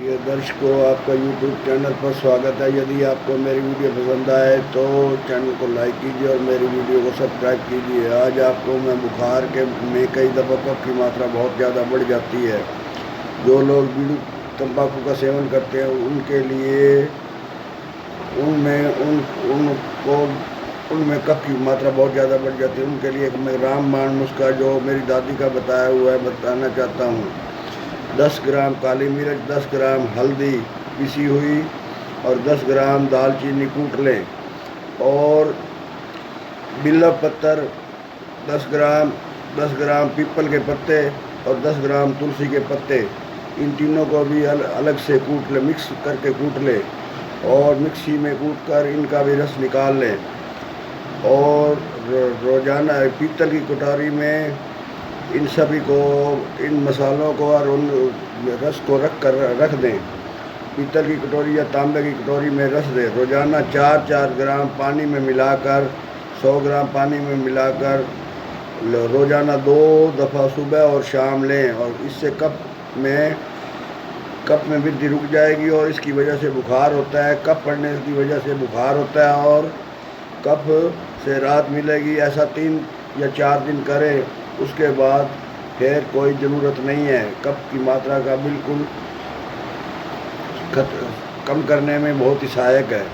प्रिय दर्शकों, आपका यूट्यूब चैनल पर स्वागत है। यदि आपको मेरी वीडियो पसंद आए तो चैनल को लाइक कीजिए और मेरी वीडियो को सब्सक्राइब कीजिए। आज आपको मैं बुखार के में कई दफ़ा कफ की मात्रा बहुत ज़्यादा बढ़ जाती है। जो लोग बीड़ी तंबाकू का सेवन करते हैं उनके लिए उनमें कफ की मात्रा बहुत ज़्यादा बढ़ जाती है। उनके लिए मैं रामबाण नुस्खा जो मेरी दादी का बताया हुआ है बताना चाहता हूँ। 10 ग्राम काली मिर्च, 10 ग्राम हल्दी पिसी हुई और 10 ग्राम दालचीनी कूट लें और बिल्व पत्तर 10 ग्राम पीपल के पत्ते और 10 ग्राम तुलसी के पत्ते, इन तीनों को भी अलग से कूट लें, मिक्स करके कूट लें और मिक्सी में कूट कर इनका भी रस निकाल लें और रोज़ाना पीतल की कटोरी में इन सभी को, इन मसालों को और उन रस को रख दें। पीतल की कटोरी या तांबे की कटोरी में रस दें। रोज़ाना 4-4 ग्राम पानी में मिलाकर 100 ग्राम पानी में मिलाकर रोज़ाना 2 दफ़ा सुबह और शाम लें और इससे कफ में वृद्धि रुक जाएगी और इसकी वजह से बुखार होता है। कफ पड़ने की वजह से बुखार होता है और कफ से राहत मिलेगी। ऐसा 3 या 4 दिन करें, उसके बाद फिर कोई ज़रूरत नहीं है। कफ की मात्रा का बिल्कुल कम करने में बहुत ही सहायक है।